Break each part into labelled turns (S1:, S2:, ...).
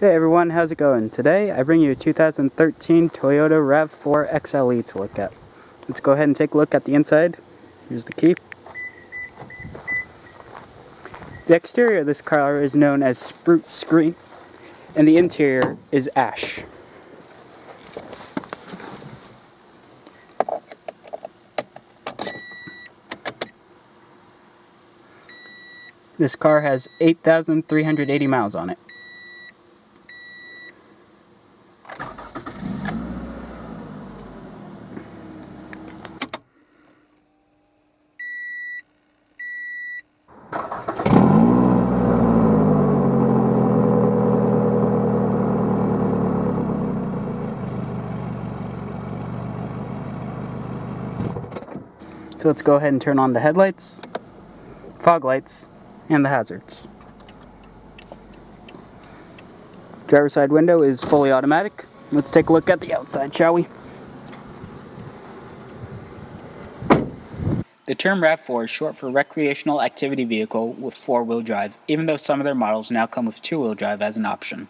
S1: Hey everyone, how's it going? Today I bring you a 2013 Toyota RAV4 XLE to look at. Let's go ahead and take a look at the inside. Here's the key. The exterior of this car is known as spruce green, and the interior is ash. This car has 8,380 miles on it. So let's go ahead and turn on the headlights, fog lights, and the hazards. Driver's side window is fully automatic. Let's take a look at the outside, shall we? The term RAV4 is short for Recreational Activity Vehicle with 4-wheel drive, even though some of their models now come with 2-wheel drive as an option.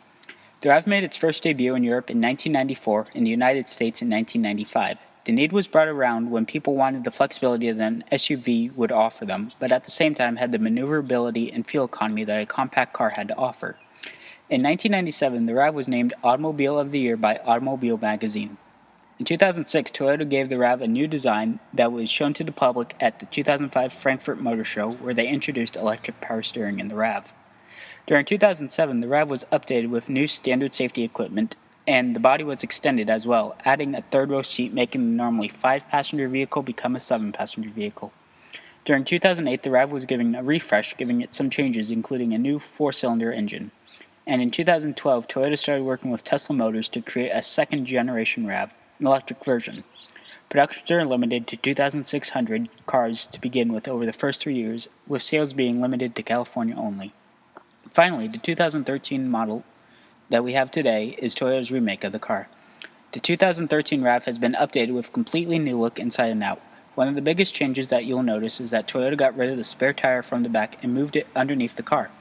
S1: The RAV made its first debut in Europe in 1994 and the United States in 1995. The need was brought around when people wanted the flexibility that an SUV would offer them, but at the same time had the maneuverability and fuel economy that a compact car had to offer. In 1997, the RAV was named Automobile of the Year by Automobile magazine. In 2006, Toyota gave the RAV a new design that was shown to the public at the 2005 Frankfurt Motor Show, where they introduced electric power steering in the RAV. During 2007, the RAV was updated with new standard safety equipment, and the body was extended as well, adding a third-row seat, making the normally 5-passenger vehicle become a 7-passenger vehicle. During 2008, the RAV was given a refresh, giving it some changes, including a new 4-cylinder engine. And in 2012, Toyota started working with Tesla Motors to create a second-generation RAV, an electric version. Productions are limited to 2,600 cars to begin with over the first 3 years, with sales being limited to California only. Finally, the 2013 model that we have today is Toyota's remake of the car. The 2013 RAV has been updated with a completely new look inside and out. One of the biggest changes that you'll notice is that Toyota got rid of the spare tire from the back and moved it underneath the car.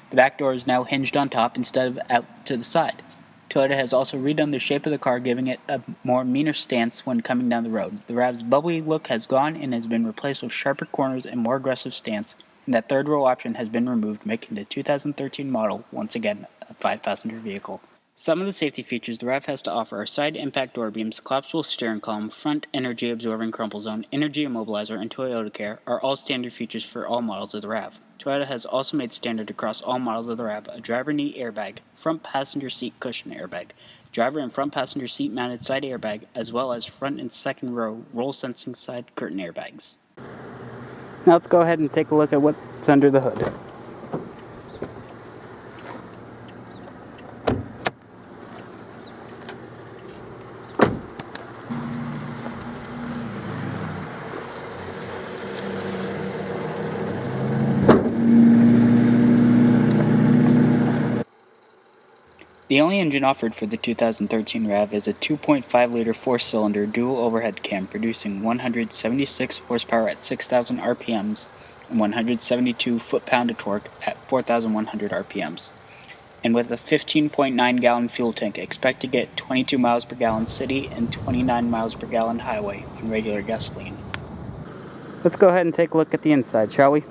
S1: The back door is now hinged on top instead of out to the side. Toyota has also redone the shape of the car, giving it a more meaner stance when coming down the road. The RAV's bubbly look has gone and has been replaced with sharper corners and more aggressive stance, and that third row option has been removed, making the 2013 model once again a 5-passenger vehicle. Some of the safety features the RAV has to offer are side impact door beams, collapsible steering column, front energy absorbing crumple zone, energy immobilizer, and Toyota Care are all standard features for all models of the RAV. Toyota has also made standard across all models of the RAV a driver knee airbag, front passenger seat cushion airbag, driver and front passenger seat mounted side airbag, as well as front and second row roll sensing side curtain airbags. Now let's go ahead and take a look at what's under the hood. The only engine offered for the 2013 RAV is a 2.5-liter 4-cylinder dual overhead cam producing 176 horsepower at 6,000 RPMs and 172 foot-pound of torque at 4,100 RPMs. And with a 15.9-gallon fuel tank, expect to get 22 miles per gallon city and 29 miles per gallon highway on regular gasoline. Let's go ahead and take a look at the inside, shall we?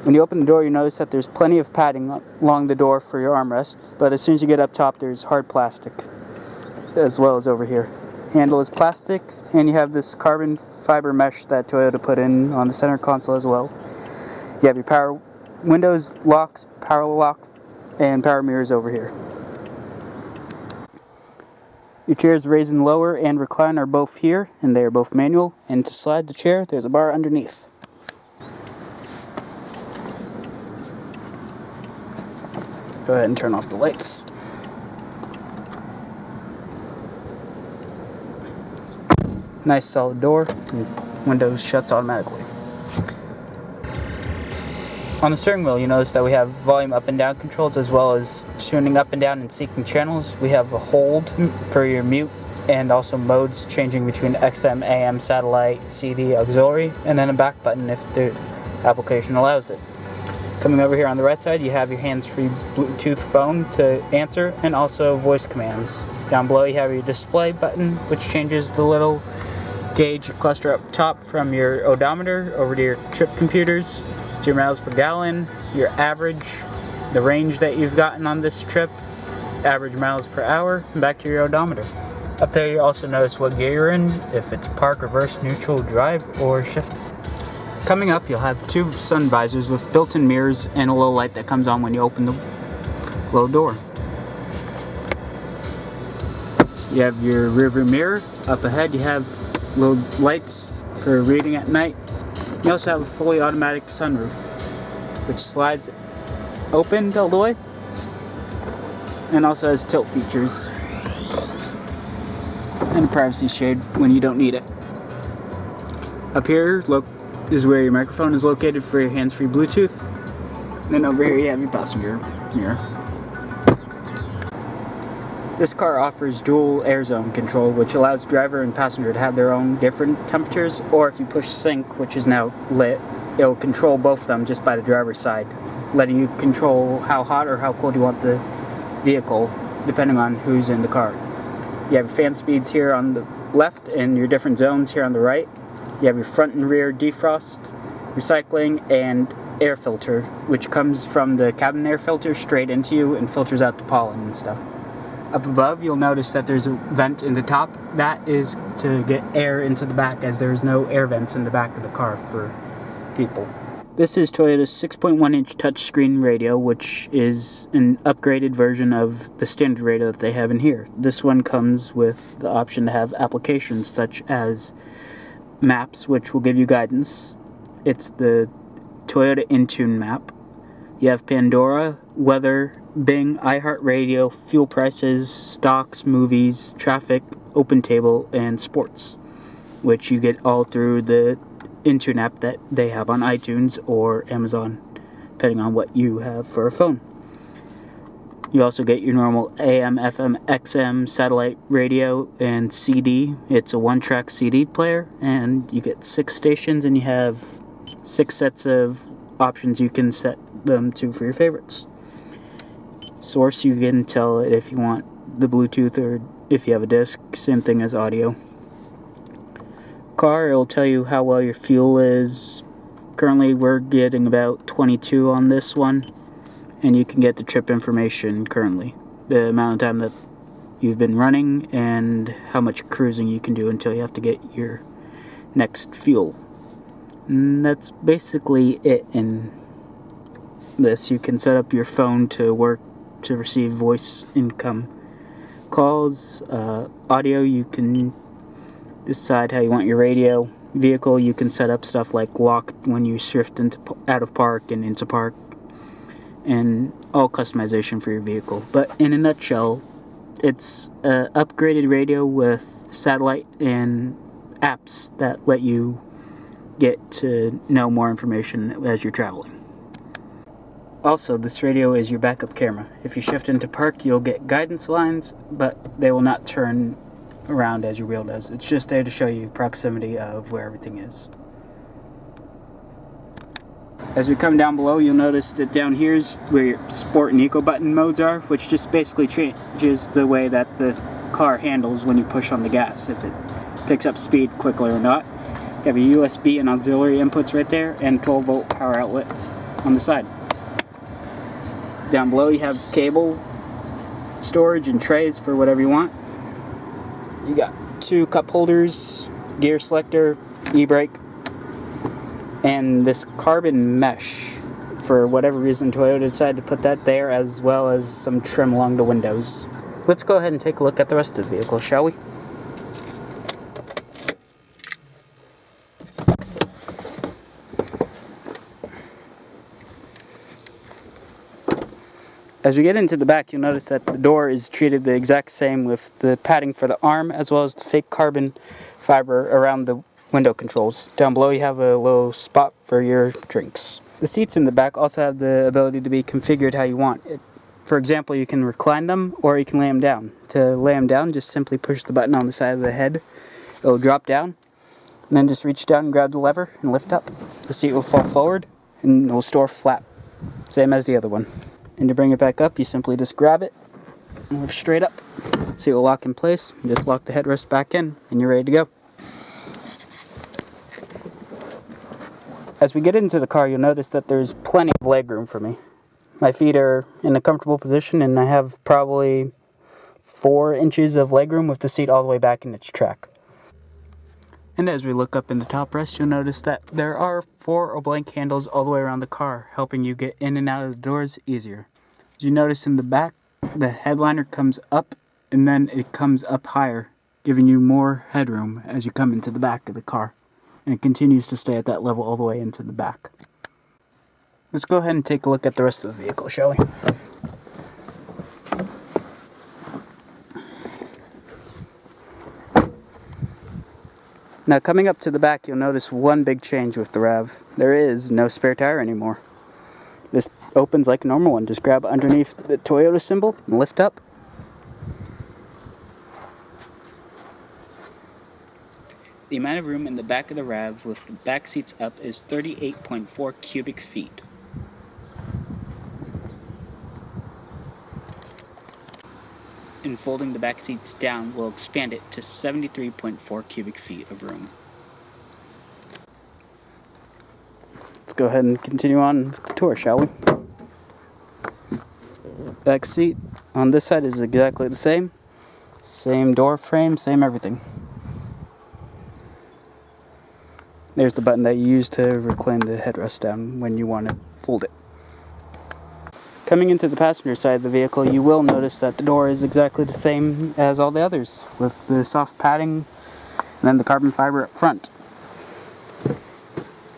S1: When you open the door, you notice that there's plenty of padding along the door for your armrest, but as soon as you get up top, there's hard plastic, as well as over here. Handle is plastic, and you have this carbon fiber mesh that Toyota put in on the center console as well. You have your power windows, locks, power lock, and power mirrors over here. Your chairs raise and lower and recline are both here, and they are both manual, and to slide the chair, there's a bar underneath. Go ahead and turn off the lights. Nice solid door, and windows shuts automatically. On the steering wheel, you notice that we have volume up and down controls, as well as tuning up and down and syncing channels. We have a hold for your mute, and also modes changing between XM, AM, satellite, CD, auxiliary, and then a back button if the application allows it. Coming over here on the right side, you have your hands-free Bluetooth phone to answer, and also voice commands. Down below you have your display button, which changes the little gauge cluster up top from your odometer over to your trip computers, to your miles per gallon, your average, the range that you've gotten on this trip, average miles per hour, and back to your odometer. Up there you also notice what gear you're in, if it's park, reverse, neutral, drive, or shift. Coming up, you'll have two sun visors with built-in mirrors and a little light that comes on when you open the low door. You have your rearview mirror. Up ahead you have little lights for reading at night. You also have a fully automatic sunroof, which slides open all the way, and also has tilt features and a privacy shade when you don't need it. Up here, look, is where your microphone is located for your hands-free Bluetooth. And then over here you have your passenger mirror. This car offers dual air zone control, which allows driver and passenger to have their own different temperatures, or if you push sync, which is now lit, it'll control both of them just by the driver's side, letting you control how hot or how cold you want the vehicle, depending on who's in the car. You have fan speeds here on the left and your different zones here on the right. You have your front and rear defrost, recycling, and air filter, which comes from the cabin air filter straight into you and filters out the pollen and stuff. Up above, you'll notice that there's a vent in the top. That is to get air into the back, as there's no air vents in the back of the car for people. This is Toyota's 6.1-inch touchscreen radio, which is an upgraded version of the standard radio that they have in here. This one comes with the option to have applications such as Maps, which will give you guidance. It's the Toyota Intune map. You have Pandora, weather, Bing, iHeartRadio, fuel prices, stocks, movies, traffic, OpenTable, and sports, which you get all through the Intune app that they have on iTunes or Amazon, depending on what you have for a phone. You also get your normal AM, FM, XM, satellite radio, and CD. It's a one-track CD player, and you get 6 stations, and you have 6 sets of options you can set them to for your favorites. Source, you can tell it if you want the Bluetooth or if you have a disc, same thing as audio. Car, it'll tell you how well your fuel is. Currently we're getting about 22 on this one, and you can get the trip information currently, the amount of time that you've been running and how much cruising you can do until you have to get your next fuel. And that's basically it in this. You can set up your phone to work to receive voice income calls. Audio, you can decide how you want your radio. Vehicle, you can set up stuff like lock when you shift out of park and into park, and all customization for your vehicle. But in a nutshell, it's an upgraded radio with satellite and apps that let you get to know more information as you're traveling. Also, this radio is your backup camera. If you shift into park, you'll get guidance lines, but they will not turn around as your wheel does. It's just there to show you proximity of where everything is. As we come down below, you'll notice that down here is where your sport and eco button modes are, which just basically changes the way that the car handles when you push on the gas, if it picks up speed quickly or not. You have your USB and auxiliary inputs right there, and 12-volt power outlet on the side. Down below you have cable storage and trays for whatever you want. You got 2 cup holders, gear selector, e-brake, and this carbon mesh. For whatever reason, Toyota decided to put that there, as well as some trim along the windows. Let's go ahead and take a look at the rest of the vehicle, shall we? As we get into the back, you'll notice that the door is treated the exact same, with the padding for the arm as well as the fake carbon fiber around the window controls. Down below you have a little spot for your drinks. The seats in the back also have the ability to be configured how you want. For example, you can recline them or you can lay them down. To lay them down, just simply push the button on the side of the head. It'll drop down, and then just reach down and grab the lever and lift up. The seat will fall forward and it will store flat Same as the other one. And to bring it back up, you simply just grab it and lift straight up. So it will lock in place. You just lock the headrest back in and you're ready to go. As we get into the car, you'll notice that there's plenty of leg room for me. My feet are in a comfortable position and I have probably 4 inches of legroom with the seat all the way back in its track. And as we look up in the top rest, you'll notice that there are 4 oblique handles all the way around the car, helping you get in and out of the doors easier. As you notice in the back, the headliner comes up and then it comes up higher, giving you more headroom as you come into the back of the car. And it continues to stay at that level all the way into the back. Let's go ahead and take a look at the rest of the vehicle, shall we? Now coming up to the back, you'll notice one big change with the RAV. There is no spare tire anymore. This opens like a normal one. Just grab underneath the Toyota symbol and lift up. The amount of room in the back of the RAV with the back seats up is 38.4 cubic feet. And folding the back seats down will expand it to 73.4 cubic feet of room. Let's go ahead and continue on with the tour, shall we? Back seat on this side is exactly the same. Same door frame, same everything. There's the button that you use to recline the headrest down when you want to fold it. Coming into the passenger side of the vehicle, you will notice that the door is exactly the same as all the others, with the soft padding and then the carbon fiber up front.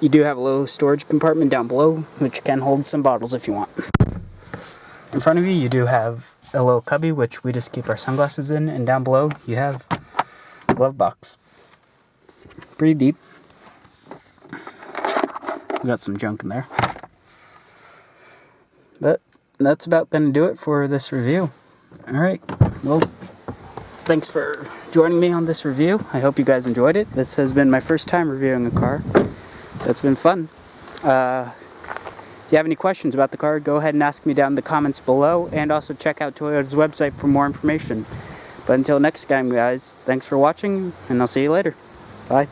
S1: You do have a little storage compartment down below, which can hold some bottles if you want. In front of you, you do have a little cubby, which we just keep our sunglasses in, and down below, you have a glove box. Pretty deep. We got some junk in there. But that's about going to do it for this review. Alright, well, thanks for joining me on this review. I hope you guys enjoyed it. This has been my first time reviewing a car, so it's been fun. If you have any questions about the car, go ahead and ask me down in the comments below, and also check out Toyota's website for more information. But until next time, guys, thanks for watching, and I'll see you later. Bye.